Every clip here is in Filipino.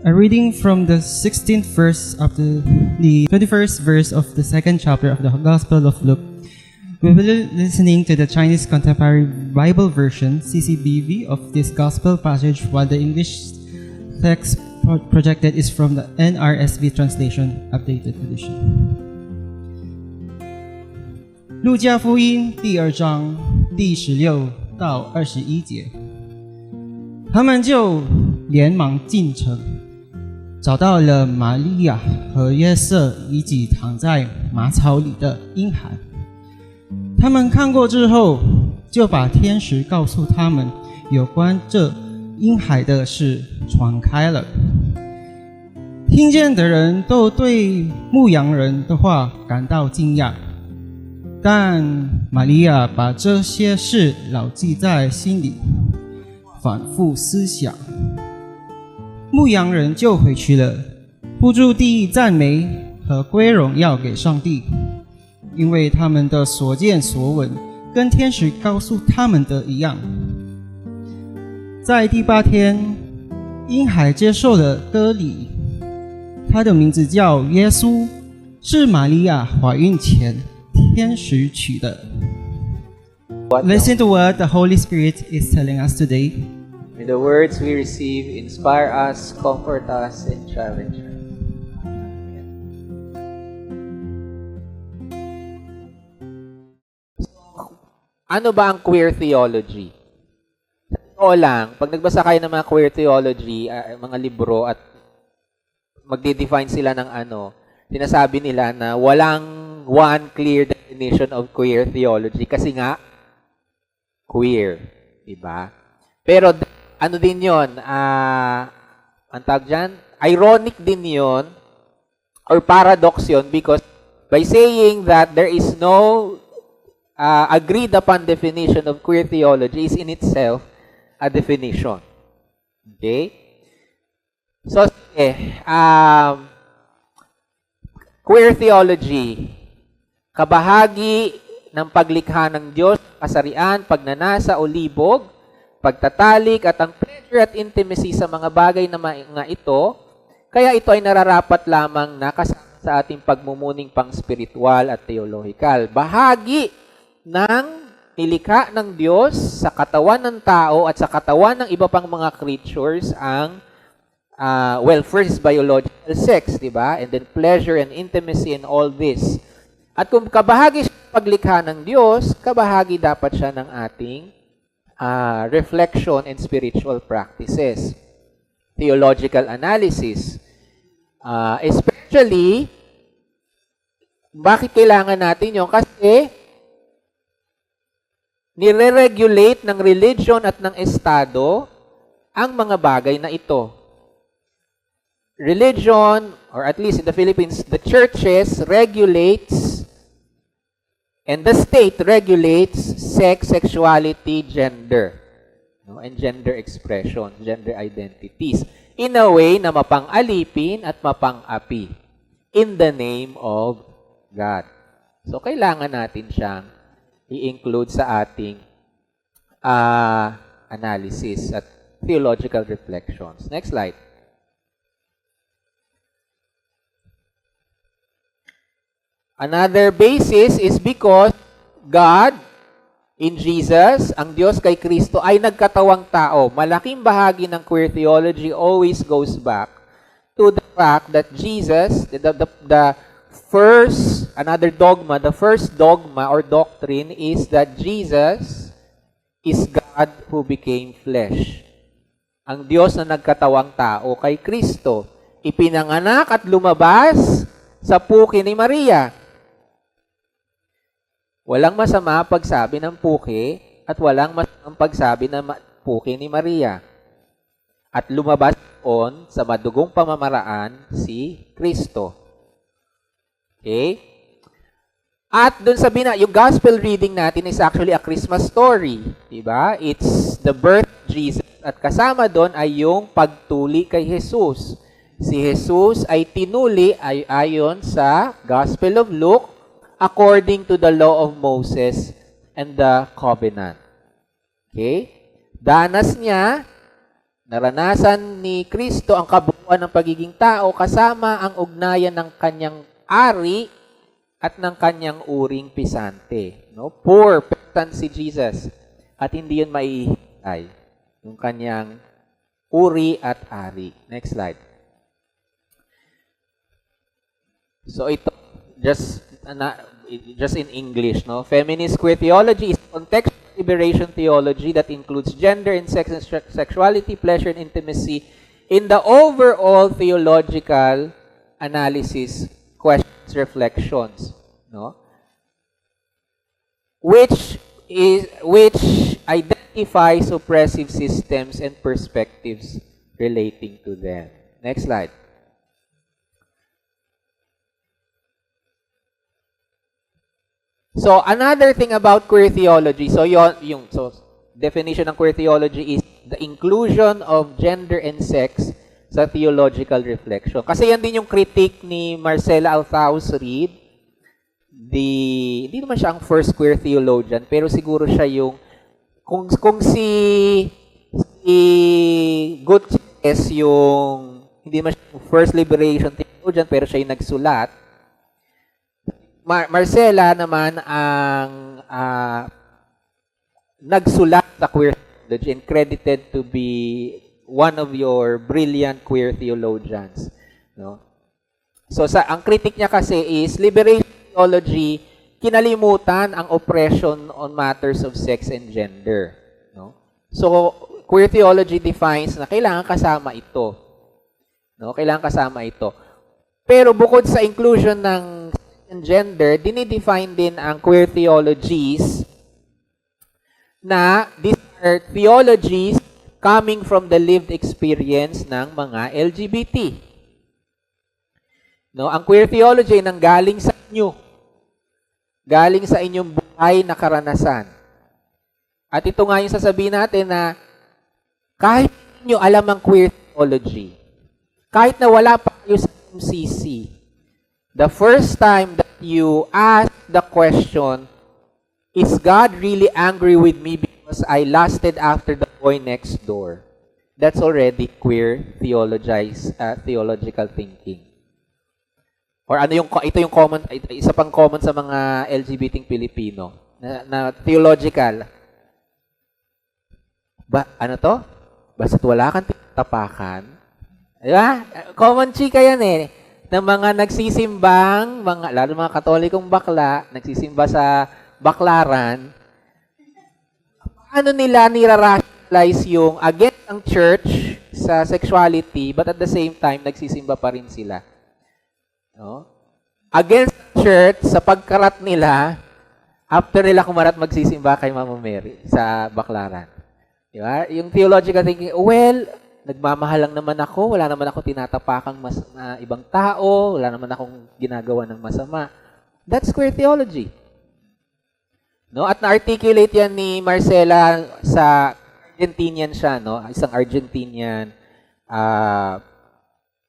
A reading from the 16th verse of the 21st verse of the second chapter of the Gospel of Luke. We will be listening to the Chinese Contemporary Bible Version, CCBV, of this Gospel passage, while the English text projected is from the NRSV translation, updated edition. 路加福音第2章第16到21节，他们就连忙进城，找到了玛利亚和约瑟以及躺在马槽里的婴孩。他们看过之后，就把天使告诉他们有关这婴孩的事传开了。听见的人都对牧羊人的话感到惊讶，但玛利亚把这些事牢记在心里，反复思想。牧羊人就回去了，不住地赞美和归荣耀给上帝，因为他们的所见所闻跟天使告诉他们的一样。在第8天，婴孩接受了割礼，他的名字叫耶稣，是玛利亚怀孕前天使取的。Listen to what the Holy Spirit is telling us today. May the words we receive inspire us, comfort us, and challenge us. Ano ba ang queer theology? Sa lang, pag nagbasa kayo ng mga queer theology, mga libro, at magde-define sila ng sinasabi nila na walang one clear definition of queer theology kasi nga, queer. Diba? Pero ano din yun? Ang tawag dyan? Ironic din yun or paradox yun because by saying that there is no agreed upon definition of queer theology is in itself a definition. Okay? So, queer theology, kabahagi ng paglikha ng Diyos, kasarian, pagnanasa o libog, pagtatalik at ang pleasure at intimacy sa mga bagay na mga ito, kaya ito ay nararapat lamang na kasama sa ating pagmumuning pang-spiritual at theological. Bahagi ng nilikha ng Diyos sa katawan ng tao at sa katawan ng iba pang mga creatures ang, first biological sex, di ba? And then pleasure and intimacy and all this. At kung kabahagi siya ng paglikha ng Diyos, kabahagi dapat siya ng ating reflection and spiritual practices. Theological analysis. Especially, bakit kailangan natin yun? Kasi, nire-regulate ng religion at ng estado ang mga bagay na ito. Religion, or at least in the Philippines, the churches regulates and the state regulates sex, sexuality, gender, and gender expression, gender identities, in a way na mapang-alipin at mapang-api in the name of God. So, kailangan natin siyang i-include sa ating analysis at theological reflections. Next slide. Another basis is because God, in Jesus, ang Diyos kay Kristo, ay nagkatawang tao. Malaking bahagi ng queer theology always goes back to the fact that Jesus, the first dogma or doctrine is that Jesus is God who became flesh. Ang Diyos na nagkatawang tao kay Kristo, ipinanganak at lumabas sa puki ni Maria. Walang masama pagsabi ng puki at walang masamang pagsabi ng puki ni Maria. At lumabas on sa madugong pamamaraan si Kristo. Okay? At dun sabi na, yung gospel reading natin is actually a Christmas story. Diba? It's the birth of Jesus. At kasama doon ay yung pagtuli kay Jesus. Si Jesus ay tinuli ayon sa Gospel of Luke according to the law of Moses and the covenant. Okay? Danas niya Naranasan ni Kristo ang kabuuan ng pagiging tao kasama ang ugnayan ng kanyang ari at ng kanyang uring pisante. No? Poor person si Jesus. At hindi yun maihintay. Yung kanyang uri at ari. Next slide. So ito, just in English, no? Feminist queer theology is contextual liberation theology that includes gender and sex and sexuality, pleasure and intimacy in the overall theological analysis, questions, reflections, no? Which identifies oppressive systems and perspectives relating to them. Next slide. So, another thing about queer theology, so definition ng queer theology is the inclusion of gender and sex sa theological reflection. Kasi yan din yung critique ni Marcela Althaus Reid. Hindi naman siya ang first queer theologian, pero siguro siya yung, kung si Gutierrez yung, hindi naman siya yung first liberation theologian, pero siya yung nagsulat. Marcela naman ang nagsulat sa queer theology and credited to be one of your brilliant queer theologians. No? So ang critique niya kasi is liberation theology, kinalimutan ang oppression on matters of sex and gender. No? So queer theology defines na kailangan kasama ito. No? Kailangan kasama ito. Pero bukod sa inclusion ng gender, dinidefine din ang queer theologies na these are theologies coming from the lived experience ng mga LGBT. No, ang queer theology ay nanggaling sa inyo. Galing sa inyong buhay na karanasan. At ito nga yung sasabihin natin na kahit inyo alam ang queer theology, kahit na wala pa kayo sa MCC, the first time that you ask the question, is God really angry with me because I lusted after the boy next door? That's already queer theological thinking. Or ito yung common, isa pang common sa mga LGBT Pilipino na theological. Ano to? Basta't wala kang tapakan. Diba? Common chika yan eh. Ng mga nagsisimbang, lalo mga katolikong bakla, nagsisimba sa baklaran, paano nila nira-rationalize yung against ang church sa sexuality, but at the same time, nagsisimba pa rin sila. No? Against church, sa pagkarat nila, after nila kumarat magsisimba kay Mama Mary sa baklaran. Diba? Yung theological thinking, well, nagmamahal lang naman ako, wala naman ako tinatapakang ibang tao, wala naman akong ginagawa ng masama. That's queer theology. No? At na-articulate yan ni Marcela sa Argentinian siya, no? Isang Argentinian,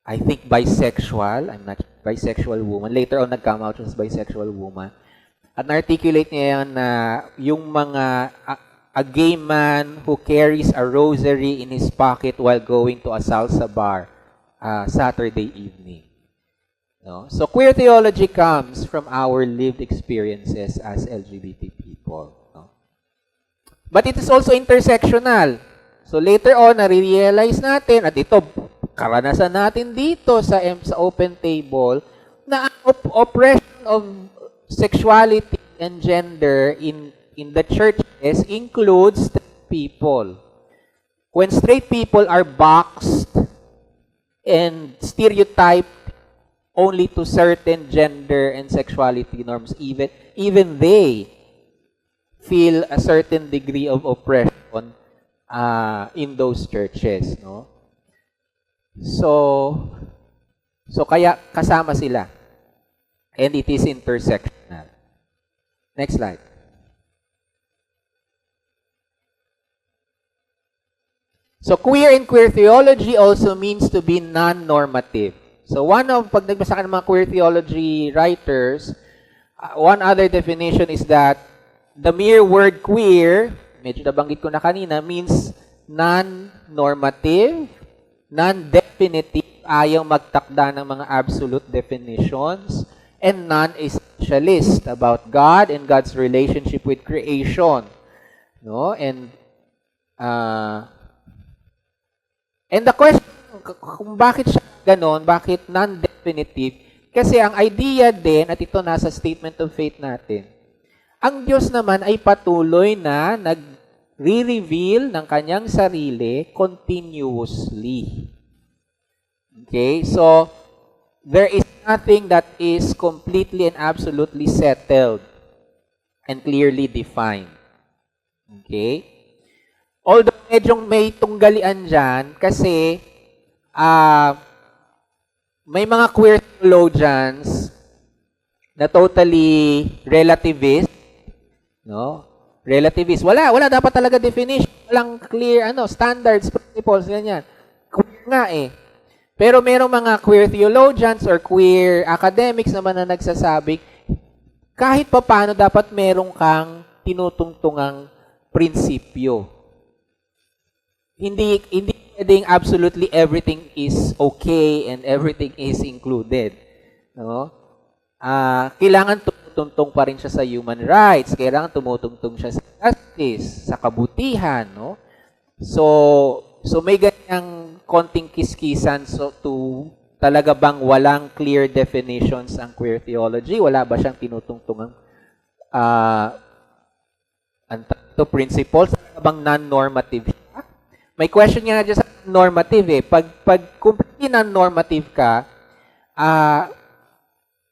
I think bisexual, I'm not sure, bisexual woman. Later on, nag-come out as bisexual woman. At na-articulate niya yan na yung mga a gay man who carries a rosary in his pocket while going to a salsa bar Saturday evening. No? So queer theology comes from our lived experiences as LGBT people. No? But it is also intersectional. So later on, nare-realize natin, at ito, karanasan natin dito sa Open Table, na oppression of sexuality and gender in the churches includes straight people. When straight people are boxed and stereotyped only to certain gender and sexuality norms, even they feel a certain degree of oppression in those churches. No? So kaya kasama sila. And it is intersectional. Next slide. So queer and queer theology also means to be non-normative. So pag nagbasa ka ng mga queer theology writers, one other definition is that the mere word queer, medyo nabanggit ko na kanina, means non-normative, non-definitive, ayaw magtakda ng mga absolute definitions, and non-essentialist about God and God's relationship with creation. No? And the question, kung bakit siya ganon, bakit non-definitive? Kasi ang idea din, at ito nasa statement of faith natin, ang Diyos naman ay patuloy na nag-re-reveal ng kanyang sarili continuously. Okay? So, there is nothing that is completely and absolutely settled and clearly defined. Okay? Although medyong may tunggalian dyan kasi may mga queer theologians na totally relativist, no? Relativist. Wala dapat talaga definition. Walang clear standards, principles, ganyan. Queer nga eh. Pero merong mga queer theologians or queer academics naman na nagsasabing kahit pa paano dapat merong kang tinutungtungang prinsipyo. Hindi pwedeng absolutely everything is okay and everything is included. No? Kailangan tumutungtong pa rin siya sa human rights. Kailangan tumutungtong siya sa justice, sa kabutihan. No? So may ganyang konting kiskisan to talaga bang walang clear definitions ang queer theology? Wala ba siyang tinutungtungang principles? Talaga bang non-normative siya? May question nga dyan sa normative eh. Pag completely non-normative ka,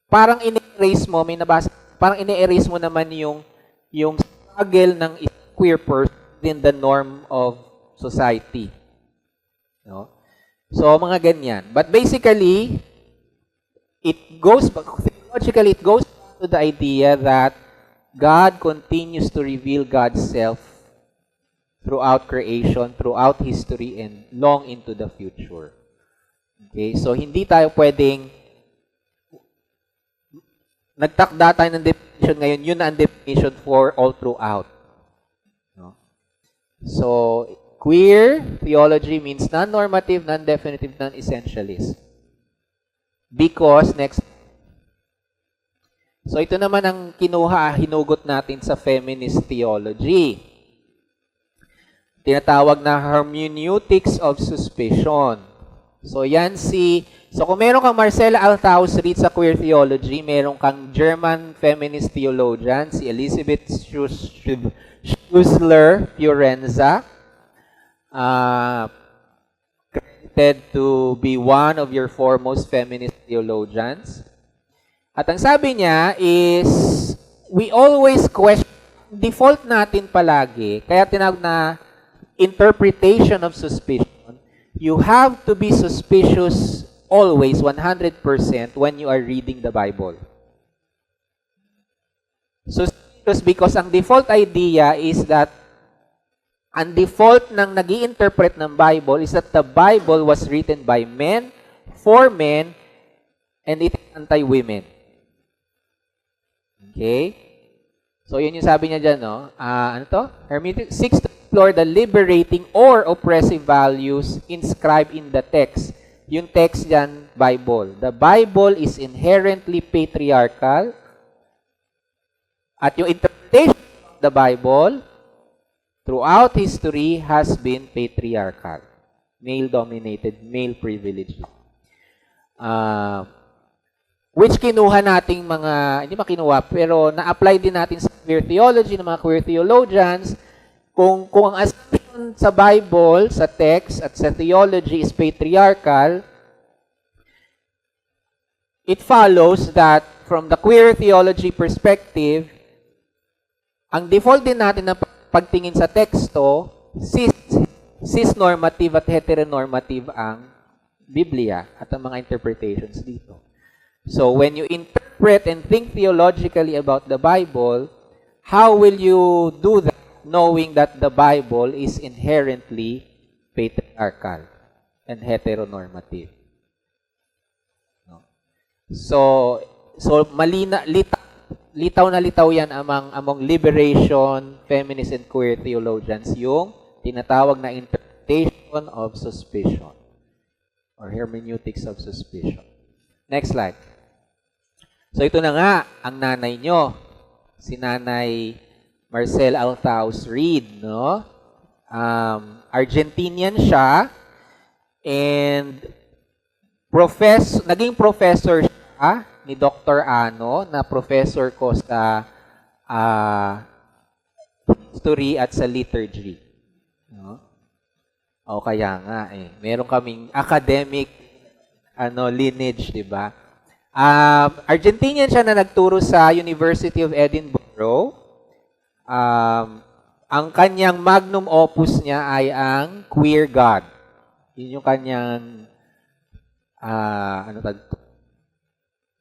parang ini-erase mo, may nabasa, parang ini-erase mo naman yung struggle ng queer person within the norm of society. No? So, mga ganyan. But basically, theologically, it goes back to the idea that God continues to reveal God's self throughout creation, throughout history, and long into the future. Okay? So, hindi tayo pwedeng nagtakda tayo ng definition ngayon, yun na ang definition for all throughout. No? So, queer theology means non-normative, non-definitive, non-essentialist. Because, so ito naman ang hinugot natin sa feminist theology. Tinatawag na hermeneutics of suspicion. So yan so kung meron kang Marcela Althaus read sa queer theology, meron kang German feminist theologian, si Elisabeth Schussler Fiorenza, credited to be one of your foremost feminist theologians. At ang sabi niya is, we always question, default natin palagi, kaya tinawag na interpretation of suspicion, you have to be suspicious always, 100%, when you are reading the Bible. Suspicious because ang default idea is that ang default ng nag-i-interpret ng Bible is that the Bible was written by men, for men, and it is anti-women. Okay? So, yun yung sabi niya dyan, no? Ano to? Hermeneutics seeks to explore the liberating or oppressive values inscribed in the text. Yung text dyan, Bible. The Bible is inherently patriarchal. At yung interpretation of the Bible throughout history has been patriarchal. Male-dominated, male-privileged. Which kinuha nating hindi makinuha, pero na-apply din natin sa queer theology, ng mga queer theologians, kung ang assumption sa Bible, sa text, at sa theology is patriarchal, it follows that from the queer theology perspective, ang default din natin na pagtingin sa teksto, cis-normative at heteronormative ang Biblia at ang mga interpretations dito. So, when you interpret and think theologically about the Bible, how will you do that knowing that the Bible is inherently patriarchal and heteronormative? No? So litaw na litaw yan among liberation, feminist, and queer theologians yung tinatawag na interpretation of suspicion or hermeneutics of suspicion. Next slide. So ito na nga ang nanay nyo, si Nanay Marcel Althaus Reed, no? Argentinian siya and naging professor siya ni Dr. Ano, na professor ko sa history at sa liturgy. No? O kaya nga meron kaming academic lineage, 'di ba? Argentinian siya na nagturo sa University of Edinburgh. Ang kanyang magnum opus niya ay ang Queer God. Yun yung kanyang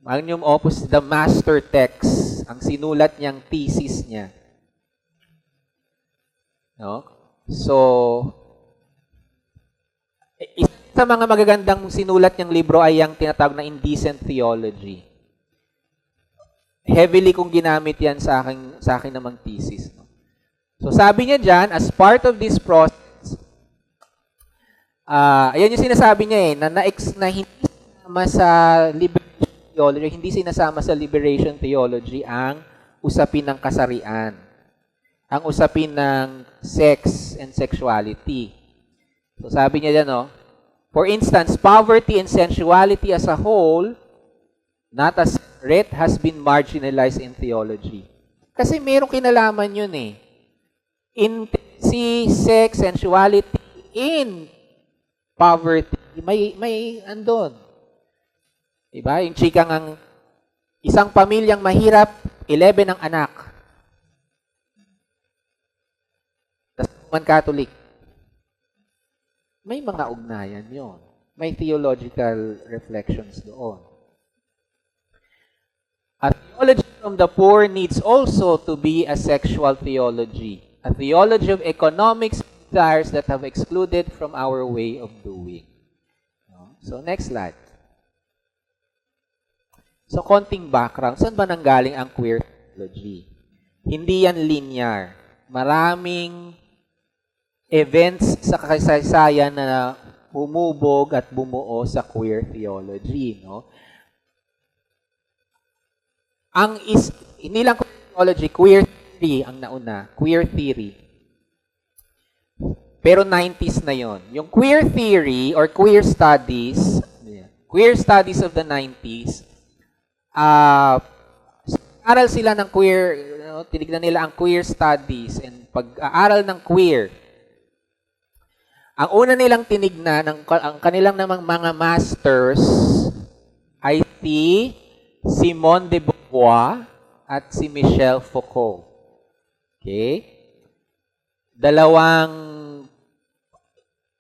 magnum opus, the master text, ang sinulat niyang thesis niya. No? So, isa sa mga magagandang sinulat niyang libro ay ang tinatawag na Indecent Theology. Heavily kong ginamit yan sa akin namang thesis. No? So, sabi niya dyan, as part of this process, ayan yung sinasabi niya na hindi sinasama sa liberation theology, hindi sinasama sa liberation theology ang usapin ng kasarian, ang usapin ng sex and sexuality. So sabi niya dyan, for instance, poverty and sensuality as a whole, not as separate, has been marginalized in theology. Kasi merong kinalaman yun Intimacy, sex, sensuality, in poverty, may andon. Diba? Yung chikang ang isang pamilyang mahirap, 11 ang anak. Tapos Roman Catholic. May mga ugnayan yon. May theological reflections doon. A theology from the poor needs also to be a sexual theology. A theology of economics desires that have excluded from our way of doing. So, next slide. So, konting background. Saan ba nanggaling ang queer theology? Hindi yan linear. Maraming events sa kasaysayan na humubog at bumuo sa queer theology. No? Hindi lang queer theology, queer theory ang nauna. Queer theory. Pero 90s na yon. Yung queer theory or queer studies of the 90s, aral sila ng queer, tinignan nila ang queer studies and pag-aaral ng queer. Ang una nilang tinignan, ang kanilang namang mga masters ay si Simone de Beauvoir at si Michel Foucault. Okay? Dalawang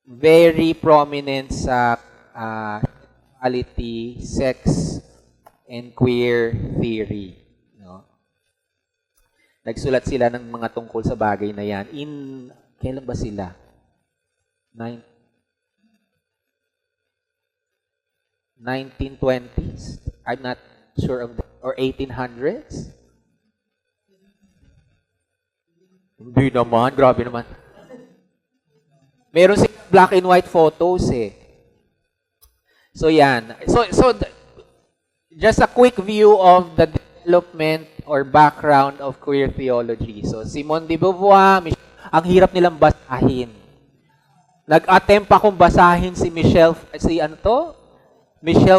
very prominent sa sexuality, sex, and queer theory. No? Nagsulat sila ng mga tungkol sa bagay na yan. Kailan ba sila? 1920s? I'm not sure of that. Or 1800s? Hindi naman. Grabe naman. Meron silang black and white photos So yan. So just a quick view of the development or background of queer theology. So Simone de Beauvoir, ang hirap nilang basahin. Nag-attempt akong basahin si Michel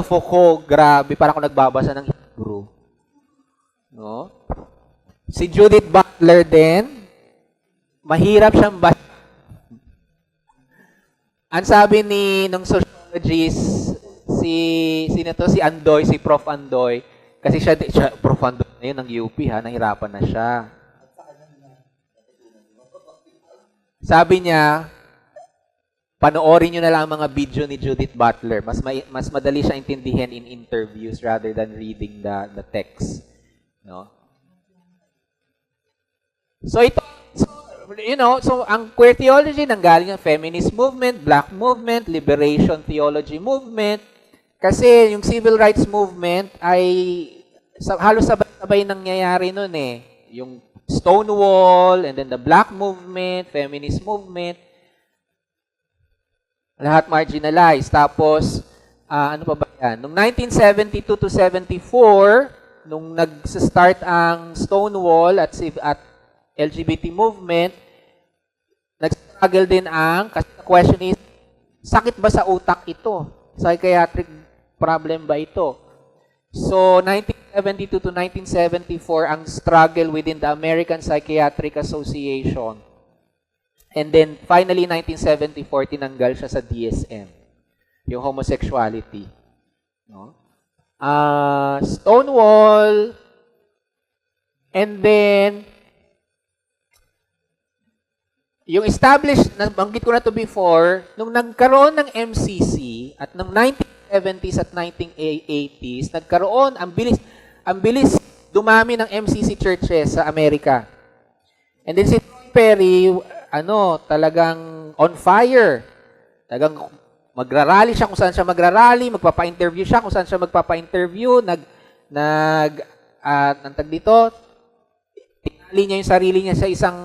Foucault. Grabe, parang ako nagbabasa ng Hebrew. No? Si Judith Butler din, mahirap siyang basahin. Ang sabi nung sociologist, si Andoy, si Prof. Andoy, kasi siya Prof. Andoy na yun, ng UP nahirapan na siya. Sabi niya, panoorin nyo na lang mga video ni Judith Butler. Mas madali siya intindihin in interviews rather than reading the text. No? So ang queer theology nanggaling ng feminist movement, black movement, liberation theology movement. Kasi yung civil rights movement ay halos sabay-sabay nangyayari noon Yung Stonewall and then the black movement, feminist movement. Lahat marginalized. Tapos, ano pa ba yan? Noong 1972 to 74, nung nag-start ang Stonewall at LGBT movement, nag-struggle din kasi the question is, sakit ba sa utak ito? Psychiatric problem ba ito? So, 1972 to 1974, ang struggle within the American Psychiatric Association. And then, finally, 1974, tinanggal siya sa DSM. Yung homosexuality. No? Stonewall, and then, yung established, nabanggit ko na to before, nung nagkaroon ng MCC at ng 1970s at 1980s, nagkaroon, ang bilis dumami ng MCC churches sa Amerika. And then si Troy Perry, talagang on fire. Talagang magrarally siya kung saan siya magrarally, magpapa-interview siya kung saan siya magpapa-interview, nantag dito, tinali niya yung sarili niya sa isang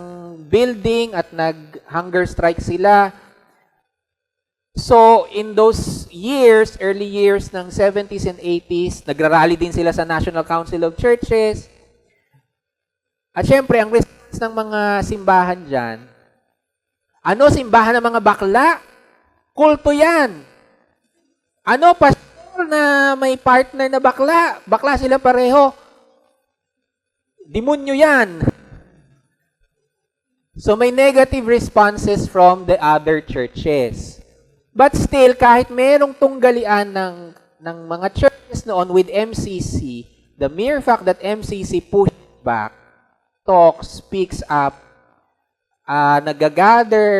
building at nag-hunger strike sila. So, in those years, early years ng 70s and 80s, nagrarally din sila sa National Council of Churches. At syempre, ang response ng mga simbahan dyan, simbahan ng mga bakla? Kulto yan. Pastor na may partner na bakla? Bakla sila pareho. Demonyo yan. So may negative responses from the other churches. But still, kahit merong tunggalian ng mga churches noon with MCC, the mere fact that MCC pushed back, talks, speaks up, nag-gather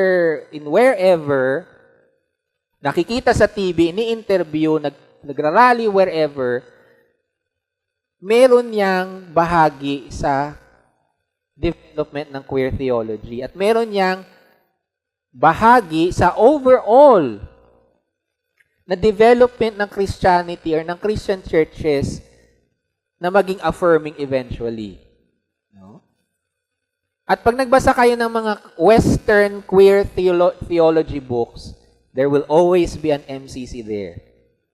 in wherever, nakikita sa TV, ni-interview, nagrarally wherever, meron niyang bahagi sa development ng queer theology. At meron niyang bahagi sa overall na development ng Christianity or ng Christian churches na maging affirming eventually. No? At pag nagbasa kayo ng mga Western queer theology books, there will always be an MCC there.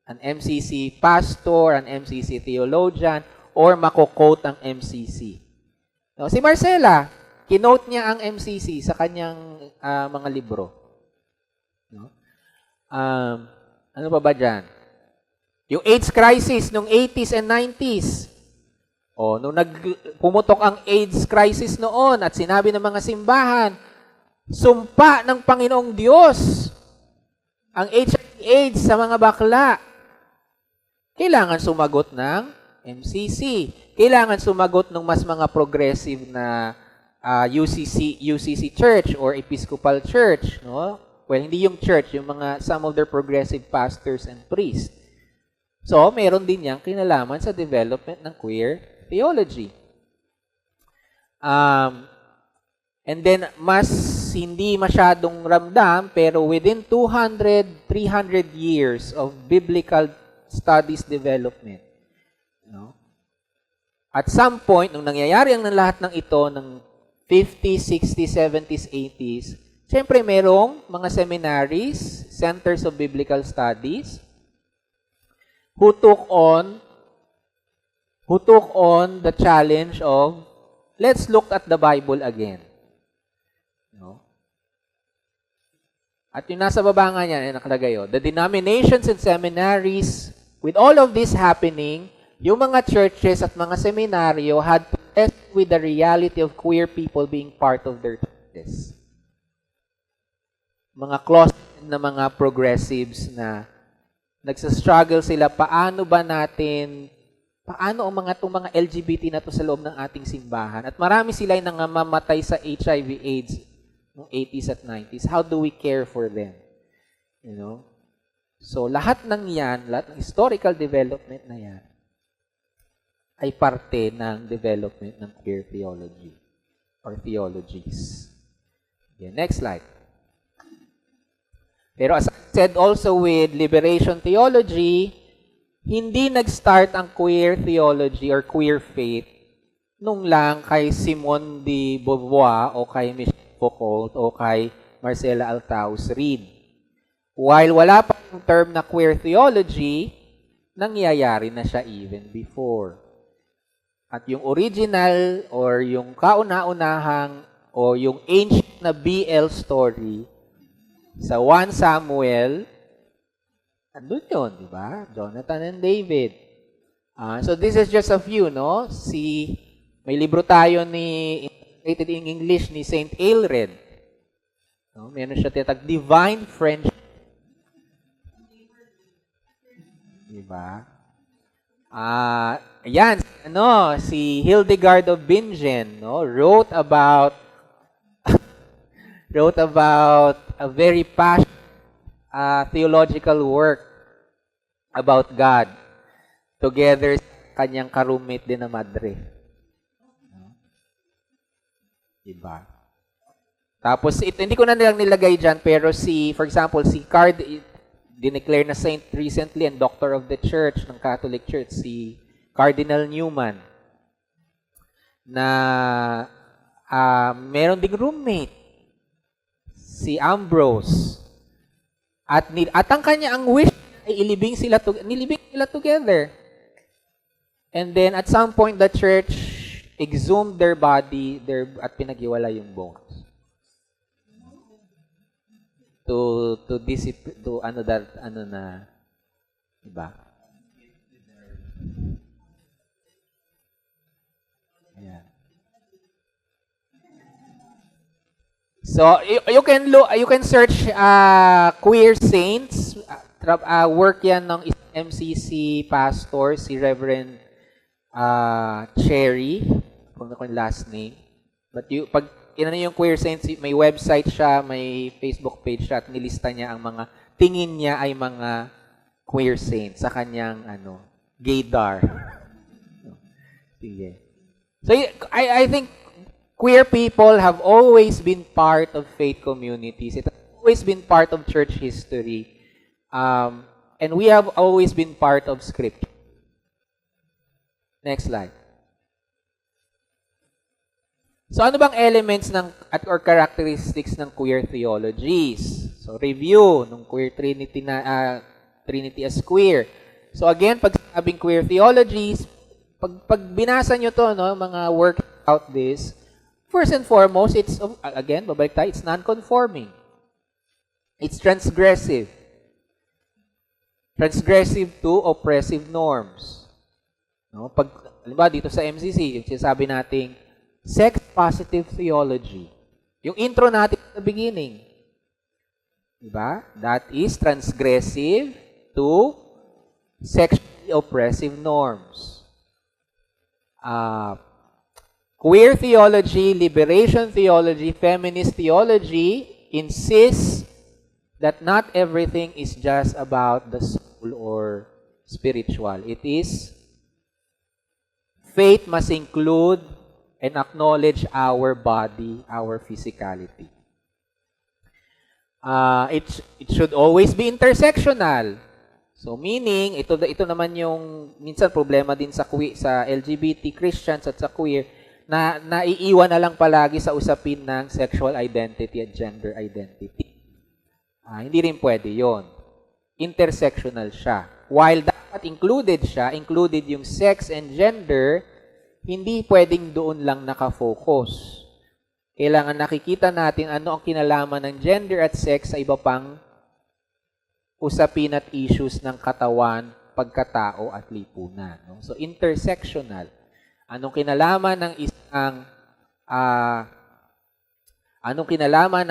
An MCC pastor, an MCC theologian, or mako-quote ang MCC. No, si Marcela, kinote niya ang MCC sa kanyang mga libro. No? Ano pa ba dyan? Yung AIDS crisis nung 80s and 90s. Nung pumutok ang AIDS crisis noon at sinabi ng mga simbahan, sumpa ng Panginoong Diyos ang HIV/AIDS sa mga bakla. Kailangan sumagot ng MCC. Kailangan sumagot ng mas mga progressive na UCC Church or Episcopal Church, no? Well, hindi yung church, yung some of their progressive pastors and priests. So, meron din yang kinalaman sa development ng queer theology. And then, mas hindi masyadong ramdam, pero within 200, 300 years of biblical studies development, no? At some point, nung nangyayari ang lahat ng ito, ng 50s, 60s, 70s, 80s, siyempre merong mga seminaries, centers of biblical studies, who took on the challenge of, let's look at the Bible again. No? At yung nasa baba nga niya, nakalagay yun, the denominations and seminaries, with all of this happening, yung mga churches at mga seminaryo had to test with the reality of queer people being part of their churches. Mga closeted na mga progressives na nagsastruggle sila, paano ang mga LGBT na to sa loob ng ating simbahan? At marami sila yung nangangamatay sa HIV/AIDS noong 80s at 90s. How do we care for them? You know? So, lahat ng historical development na yan, ay parte ng development ng queer theology or theologies. Okay, next slide. Pero as I said also with liberation theology, hindi nag-start ang queer theology or queer faith nung lang kay Simone de Beauvoir o kay Michel Foucault o kay Marcela Althaus Reid. While wala pa yung term na queer theology, nangyayari na siya even before. At yung original or yung kauna-unahang o yung ancient na BL story sa 1 Samuel, andun yun, di ba? Jonathan and David. So this is just a few, no? May libro tayo translated in English ni Saint Aelred. No? Meron siya tinatag Divine Friendship. Diba? Yan, si Hildegard of Bingen, no, wrote about a very passionate theological work about God together sa kanyang ka-roommate din na madre. Diba? Tapos, hindi ko na nilang nilagay dyan, pero for example, si dineclare na saint recently and doctor of the church ng Catholic Church, si Cardinal Newman, na meron ding roommate, si Ambrose. At ang ang wish ay nilibing sila together. And then at some point the church exhumed their body at pinaghiwala yung bones. To diba? Ayan. So you can search queer saints, work yan ng MCC pastor si Reverend Cherry, kung ako yung last name. But pag yung queer saints, may website siya, may Facebook page siya, at nilista niya ang mga tingin niya ay mga queer saints sa kanyang gaydar. Sige. So I think queer people have always been part of faith communities. It has always been part of church history. And we have always been part of Scripture. Next slide. So ano bang elements or characteristics ng queer theologies? So review ng queer Trinity Trinity as queer. So again, pag sabing queer theologies, pag binasa nyo to, no, mga work out this, first and foremost, it's non-conforming. It's transgressive. Transgressive to oppressive norms. No, halimbawa dito sa MCC, yung sinasabi nating sex-positive theology. Yung intro natin sa beginning. Diba? That is transgressive to sexually oppressive norms. Queer theology, liberation theology, feminist theology insists that not everything is just about the soul or spiritual. It is faith must include and acknowledge our body, our physicality. It should always be intersectional. So meaning, ito naman yung minsan problema din sa LGBT Christians at sa queer na naiiwan na lang palagi sa usapin ng sexual identity at gender identity. Hindi rin pwede yon. Intersectional siya. While dapat included yung sex and gender, hindi pwedeng doon lang nakafocus. Kailangan nakikita natin ano ang kinalaman ng gender at sex sa iba pang usapin at issues ng katawan, pagkatao at lipunan. No? So intersectional. Anong kinalaman ng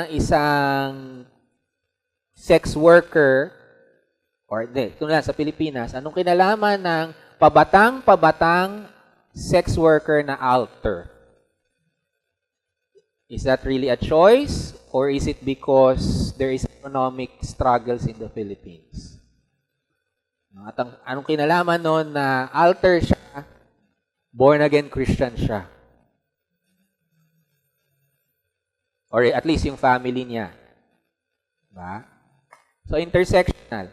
isang sex worker ito na sa Pilipinas, anong kinalaman ng pabatang sex worker na alter? Is that really a choice or is it because there is economic struggles in the Philippines? At anong kinalaman nun na alter siya, born again Christian siya? Or at least yung family niya. Diba? So intersectional.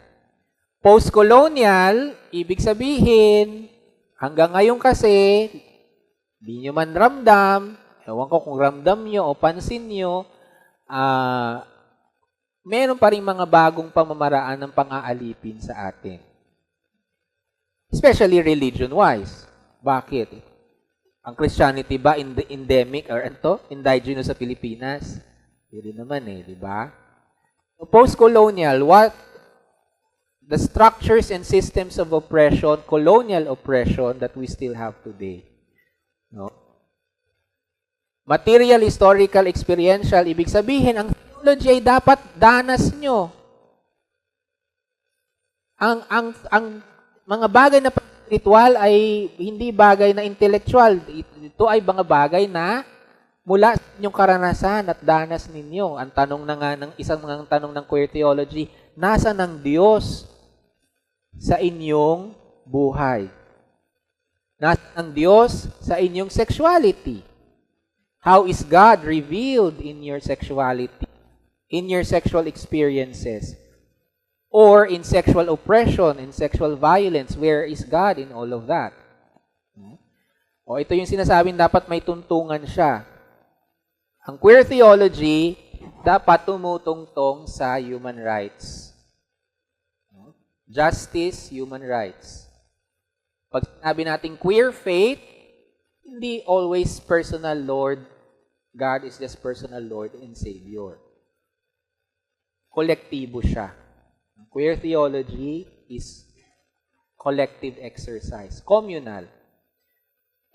Post-colonial, ibig sabihin, hanggang ngayon kasi, di nyo man ramdam, ewan ko kung ramdam nyo o pansin nyo, meron pa rin mga bagong pamamaraan ng pang-aalipin sa atin. Especially religion-wise. Bakit? Ang Christianity ba endemic or indigenous sa Pilipinas? Hindi naman di ba? So, post-colonial, what the structures and systems of oppression, colonial oppression that we still have today. No? Material, historical, experiential, ibig sabihin, ang theology ay dapat danas nyo. Ang mga bagay na spiritual ay hindi bagay na intellectual. Ito ay mga bagay na mula sa inyong karanasan at danas ninyo. Ang tanong na nga ng isang mga tanong ng queer theology, nasa ng Diyos sa inyong buhay? Nasa ng Diyos sa inyong sexuality? How is God revealed in your sexuality, in your sexual experiences, or in sexual oppression, in sexual violence? Where is God in all of that? O ito yung sinasabing dapat may tuntungan siya. Ang queer theology dapat tumutungtong sa human rights. Justice, human rights. Pag sinabi natin queer faith, hindi always personal Lord. God is just personal Lord and Savior. Kolektibo siya. Queer theology is collective exercise, communal.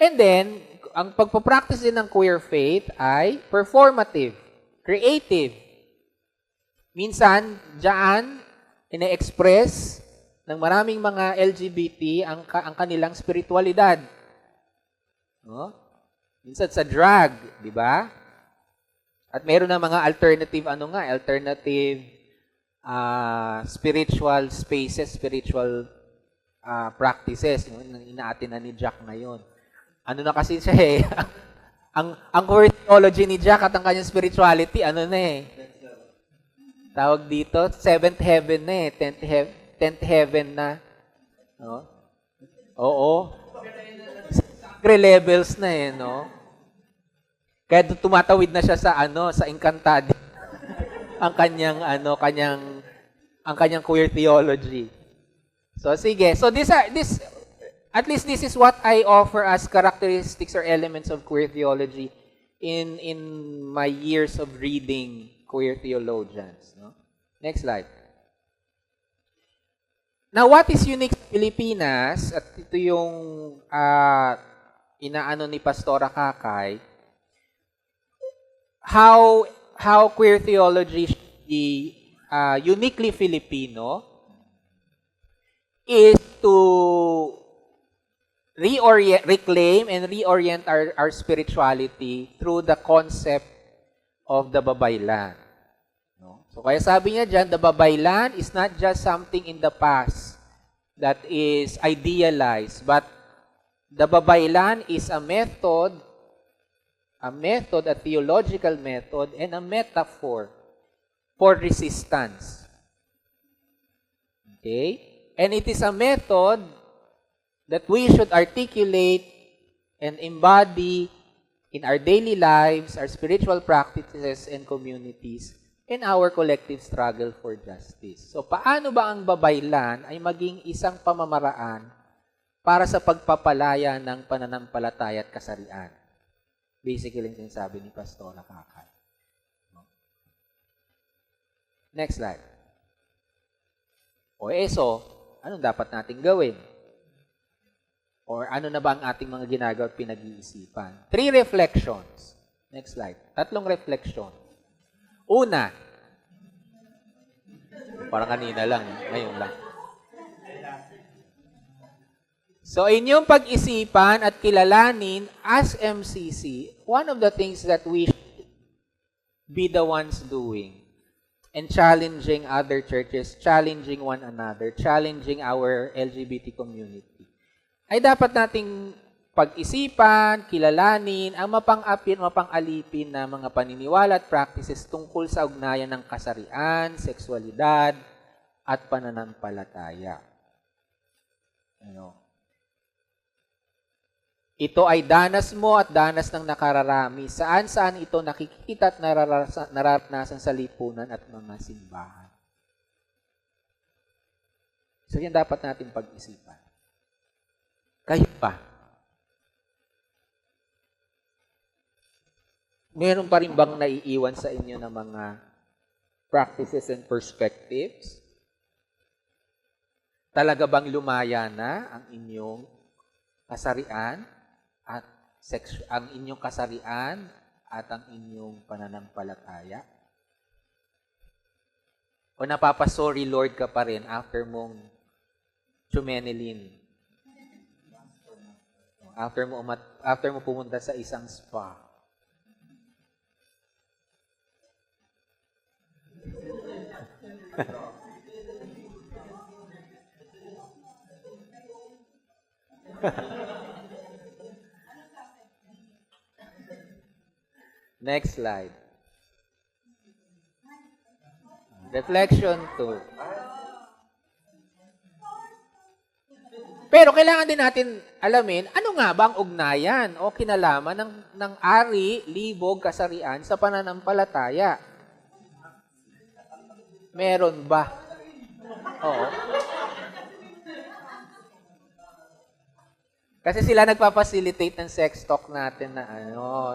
And then, ang pagpapractice din ng queer faith ay performative, creative. Minsan, diyan, ine-express ng maraming mga LGBT ang kanilang spiritualidad. No? Minsan sa drag, di ba? At meron na mga alternative, alternative spiritual spaces, spiritual practices. Inaatin na ni Jack ngayon. Ano na kasi siya ang queer theology ni Jack at ang kanyang spirituality, tawag dito, 7th heaven na 10th heaven na. No? Oo. Sacred levels na no? Kaya tumatawid na siya sa Encantado. ang kanyang queer theology. So sige. So at least this is what I offer as characteristics or elements of queer theology in my years of reading queer theologians. No? Next slide. Now, what is unique sa Pilipinas, at ito yung inaano ni Pastora Kakay, how queer theology uniquely Filipino is to reclaim and reorient our spirituality through the concept of the babaylan. No? So kaya sabi niya dyan, the babaylan is not just something in the past that is idealized, but the babaylan is a method, a theological method, and a metaphor for resistance. Okay? And it is a method that we should articulate and embody in our daily lives, our spiritual practices and communities, and our collective struggle for justice. So, paano ba ang babaylan ay maging isang pamamaraan para sa pagpapalaya ng pananampalataya at kasarian? Basically, yung sinasabi ni Pastora Kakay. Next slide. So, anong dapat nating gawin? Or ano na ba ang ating mga ginagawa at pinag-iisipan? 3 reflections. Next slide. 3 reflection. Una, parang kanina lang, ngayon lang. So, inyong pag-isipan at kilalanin as MCC, one of the things that we should be the ones doing and challenging other churches, challenging one another, challenging our LGBT community, ay dapat nating pag-isipan, kilalanin, ang mapang-alipin na mga paniniwala at practices tungkol sa ugnayan ng kasarian, sexualidad, at pananampalataya. Ito ay danas mo at danas ng nakararami. Saan-saan ito nakikita at nararanasan sa lipunan at mga simbahan. So yan dapat natin pag-isipan. Kayo pa. Meron pa rin bang naiiwan sa inyo ng mga practices and perspectives? Talaga bang lumaya na ang inyong kasarian at ang inyong kasarian at ang inyong pananampalataya? O napapasorry Lord ka pa rin after mong chumenelin? After mo pumunta sa isang spa? Next slide. Reflection 2. Pero kailangan din natin alamin, ano nga ba ang ugnayan o kinalaman ng ari, libog, kasarian sa pananampalataya? Meron ba? Oo. Kasi sila nagpa-facilitate ng sex talk natin na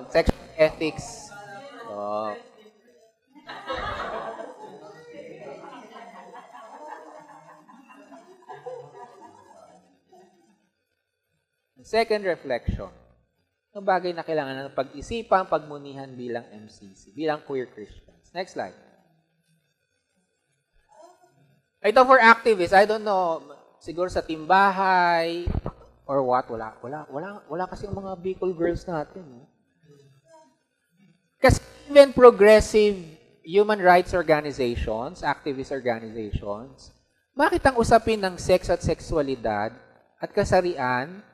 sexual ethics. So, second reflection. Ang bagay na kailangan ng pag-isipan, pagmunihan bilang MCC, bilang queer Christians. Next slide. Ito for activists. I don't know, siguro sa timbahay, or what? Wala kasi yung mga Bicol girls natin. Kasi even progressive human rights organizations, activist organizations, bakit ang usapin ng sex at sexualidad at kasarian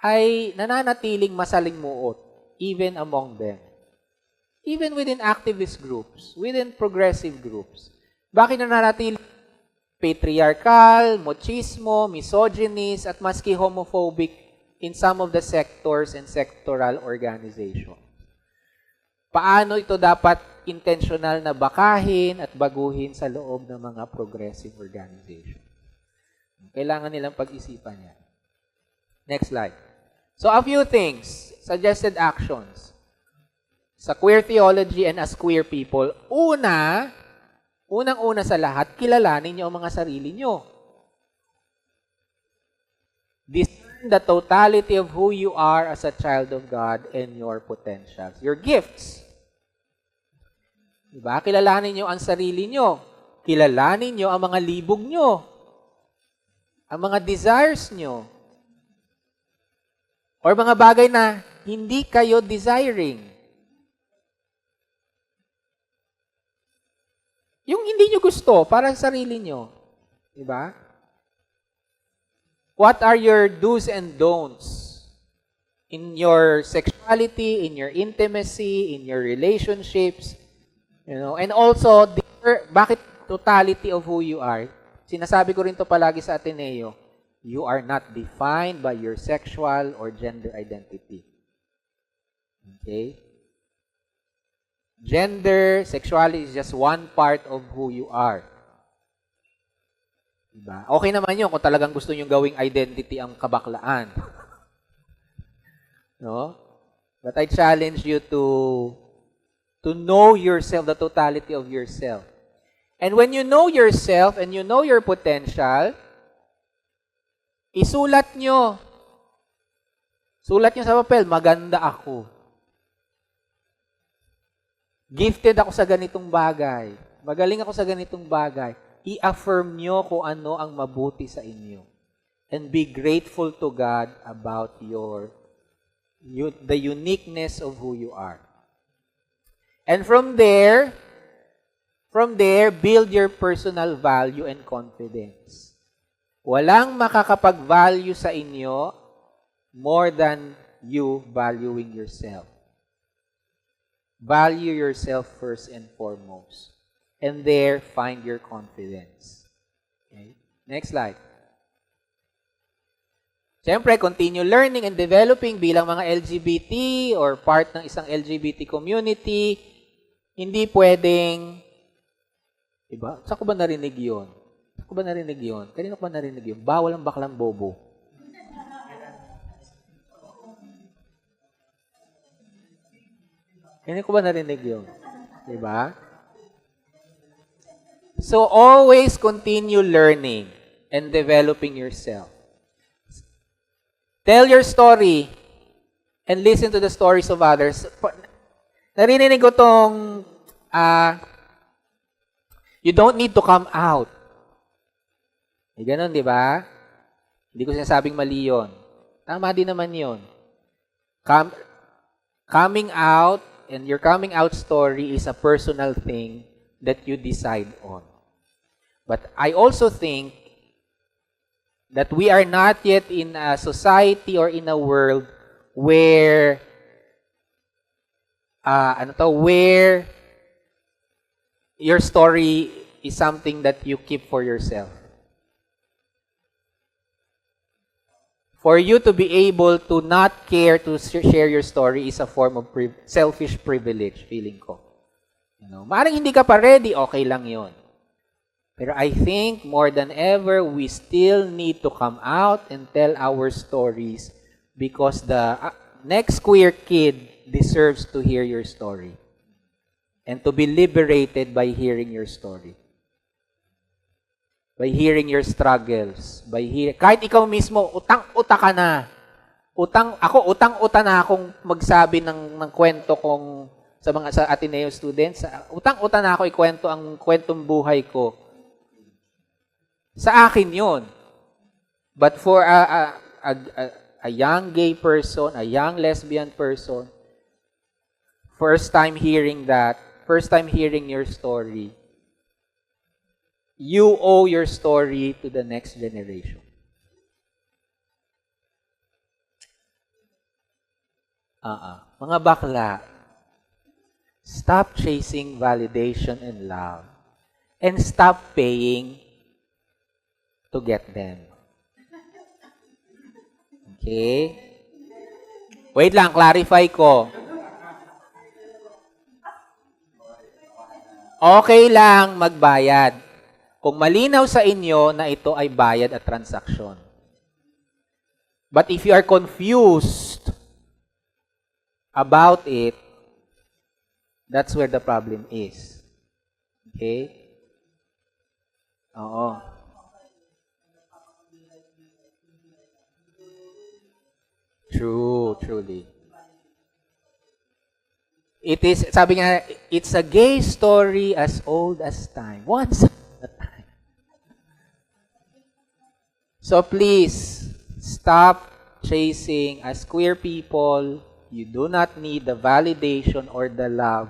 ay nananatiling masalimuot even among them? Even within activist groups, within progressive groups. Bakit nananatiling patriarchal, machismo, misogynist, at maski homophobic in some of the sectors and sectoral organizations? Paano ito dapat intentional na bakahin at baguhin sa loob ng mga progressive organization? Kailangan nilang pag-isipan yan. Next slide. So a few things, suggested actions. Sa queer theology and as queer people, unang-una sa lahat, kilalanin niyo ang mga sarili niyo. Discern the totality of who you are as a child of God and your potentials, your gifts. Diba? Kilalanin niyo ang sarili niyo. Kilalanin niyo ang mga libog niyo. Ang mga desires niyo. Or mga bagay na hindi kayo desiring. Yung hindi nyo gusto para sa sarili nyo. Diba? What are your do's and don'ts in your sexuality, in your intimacy, in your relationships, and also, bakit totality of who you are? Sinasabi ko rin to palagi sa Ateneo, you are not defined by your sexual or gender identity. Okay? Gender, sexuality is just one part of who you are. Diba? Okay naman yun kung talagang gusto nyo gawing identity ang kabaklaan. No? But I challenge you to know yourself, the totality of yourself. And when you know yourself and you know your potential, isulat nyo. Sulat nyo sa papel, maganda ako. Gifted ako sa ganitong bagay. Magaling ako sa ganitong bagay. I-affirm nyo kung ano ang mabuti sa inyo. And be grateful to God about the uniqueness of who you are. And from there, build your personal value and confidence. Walang makakapag-value sa inyo more than you valuing yourself. Value yourself first and foremost. And there, find your confidence. Okay? Next slide. Siyempre, continue learning and developing bilang mga LGBT or part ng isang LGBT community. Hindi pwedeng, diba? Saan ko ba narinig yun? Saan ko ba narinig yun? Kanino ko ba narinig yun? Bawal ang baklang bobo. Kanino ko ba narinig yun? Diba? So, always continue learning and developing yourself. Tell your story and listen to the stories of others. Narinig ko tong, you don't need to come out. Eh, ganun, di ba? Hindi ko sinasabing mali yun. Tama din naman yun. Coming out and your coming out story is a personal thing that you decide on. But I also think that we are not yet in a society or in a world where where your story is something that you keep for yourself. For you to be able to not care to share your story is a form of selfish privilege, feeling ko. Maaaring hindi ka pa ready, okay lang yon. Pero I think more than ever, we still need to come out and tell our stories because the next queer kid deserves to hear your story and to be liberated by hearing your story. By hearing your struggles. Kahit ikaw mismo, utang-uta ka na. Utang-uta na akong magsabi ng kwento kong sa Ateneo students. Utang-uta na ako ikwento ang kwentong buhay ko. Sa akin yun. But for a young gay person, a young lesbian person, first time hearing your story, you owe your story to the next generation. Mga bakla, stop chasing validation and love and stop paying to get them. Okay? Wait lang, clarify ko. Okay lang magbayad kung malinaw sa inyo na ito ay bayad at transaksyon. But if you are confused about it, that's where the problem is. Okay? Oo. Truly. It is, sabi nga, it's a gay story as old as time. Once upon a time. So please, stop chasing. As queer people, you do not need the validation or the love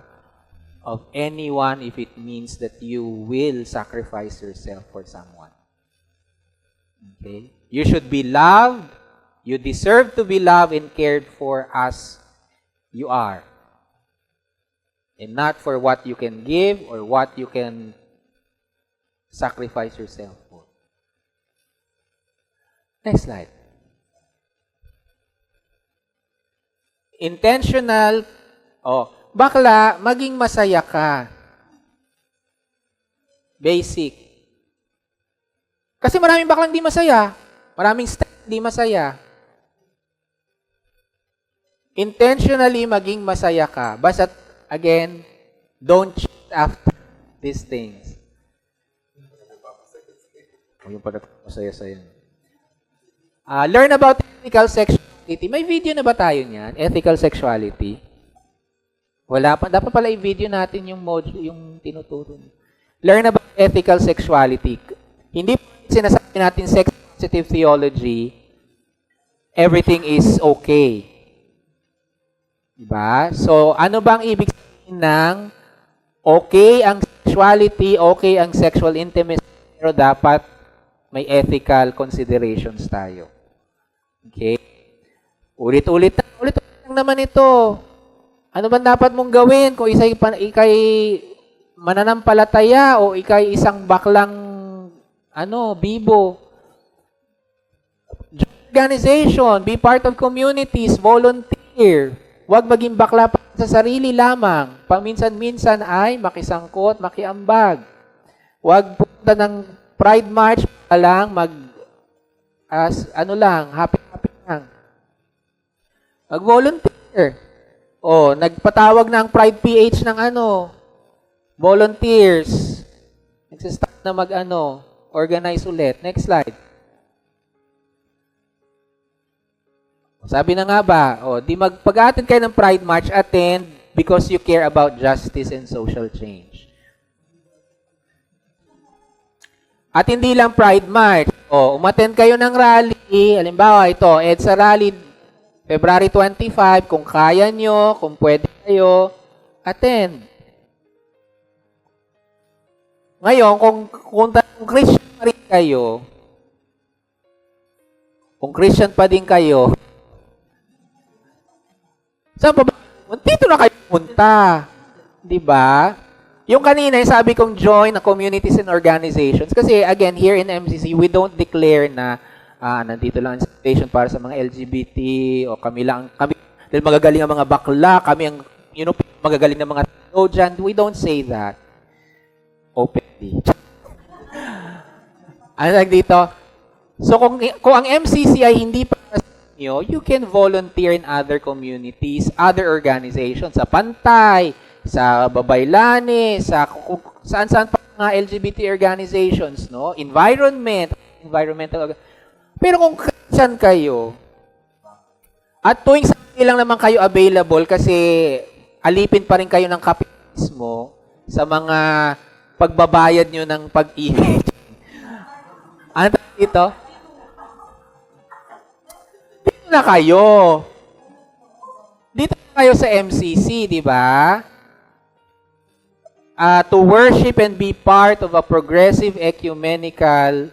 of anyone if it means that you will sacrifice yourself for someone. Okay? You should be loved. You deserve to be loved and cared for as you are. And not for what you can give or what you can sacrifice yourself for. Next slide. Intentional. Bakla, maging masaya ka. Basic. Kasi maraming baklang di masaya. Maraming di masaya. Intentionally maging masaya ka. Basta, again, don't chase after these things. Yung pala masaya-saya. Learn about ethical sexuality. May video na ba tayo niyan? Ethical sexuality? Wala pa. Dapat pala i-video natin yung module, yung tinuturo. Learn about ethical sexuality. Hindi sinasabi natin sex-positive theology, everything is okay. Diba? So, ano bang ibig sabihin ng okay ang sexuality, okay ang sexual intimacy, pero dapat may ethical considerations tayo. Okay? Ulit-ulit lang naman ito. Ano ba dapat mong gawin kung ikay mananampalataya o ikay isang baklang bibo? organization, be part of communities, volunteer. Huwag maging bakla pa sa sarili lamang. Paminsan-minsan ay makisangkot, makiambag. Huwag punta ng Pride March pa lang, happy-happy lang. Mag-volunteer. Nagpatawag na ang Pride PH ng volunteers. Nagsistart na organize ulit. Next slide. Sabi na nga ba, di pag-attend kayo ng Pride March, attend because you care about justice and social change. At hindi lang Pride March. Umattend kayo ng rally. Halimbawa, ito, EDSA Rally, February 25. Kung kaya nyo, kung pwede kayo, attend. Ngayon, kung Christian pa rin kayo, kung Christian pa din kayo, saan pa ba? Dito na kayo punta. Diba? Yung kanina, sabi kong join na communities and organizations. Kasi again, here in MCC, we don't declare na nandito lang ang station para sa mga LGBT o kami, dahil magagaling ang mga bakla, kami ang, magagaling ng mga theologian. We don't say that openly. Dito? So, kung ang MCC ay hindi para sa inyo, you can volunteer in other communities, other organizations, sa Pantay, sa Babaylani, sa saan-saan pa mga LGBT organizations, no? Environmental. Pero kung Christian kayo, at tuwing sa lang naman kayo available kasi alipin pa rin kayo ng kapitalismo sa mga pagbabayad nyo ng pag-ibig. Ano dito? Dito na kayo. Dito na kayo sa MCC, di ba? To worship and be part of a progressive, ecumenical,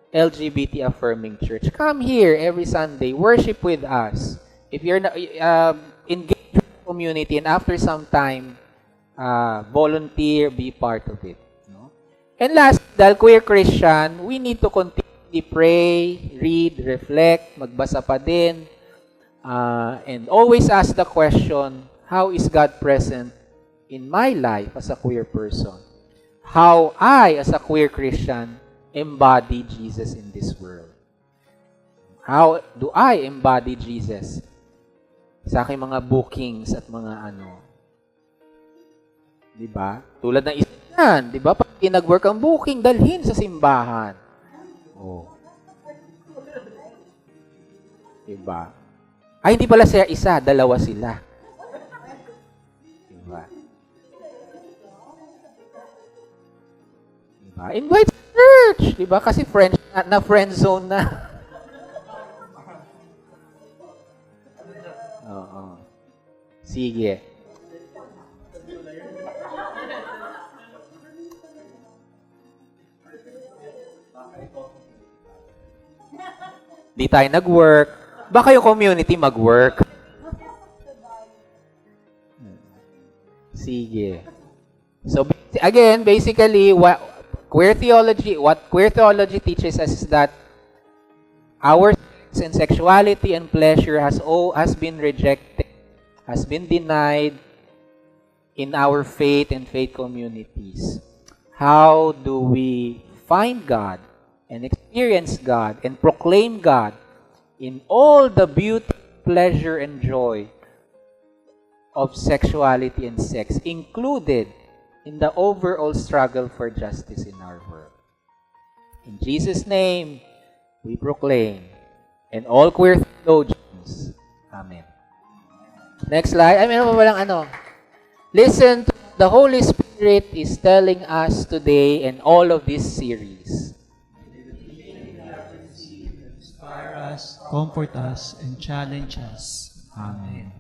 LGBT-affirming church. Come here every Sunday. Worship with us. If you're engaged with the community and after some time, volunteer, be part of it. No? And last, dahil queer Christian, we need to continually pray, read, reflect, magbasa pa din, and always ask the question, how is God present in my life as a queer person? How I, as a queer Christian, embody Jesus in this world? How do I embody Jesus sa aking mga bookings at mga diba? Tulad ng isa yan, diba? Pag nag-work ang booking, dalhin sa simbahan. Diba? Ay, hindi pala siya isa, dalawa sila. Diba? Diba? Invite sa church, diba? Kasi friend zone na. Oo. Sige. Di tayo nag-work. Baka yung community mag-work. Sige. So, again, basically, what queer theology teaches us is that our sex and sexuality and pleasure has been rejected, has been denied in our faith and faith communities. How do we find God and experience God and proclaim God in all the beauty, pleasure, and joy of sexuality and sex, included in the overall struggle for justice in our world? In Jesus' name, we proclaim, and all queer theologians. Amen. Next slide. Ay, meron pa walang Listen to what the Holy Spirit is telling us today in all of this series. Inspire us, comfort us, and challenge us. Amen.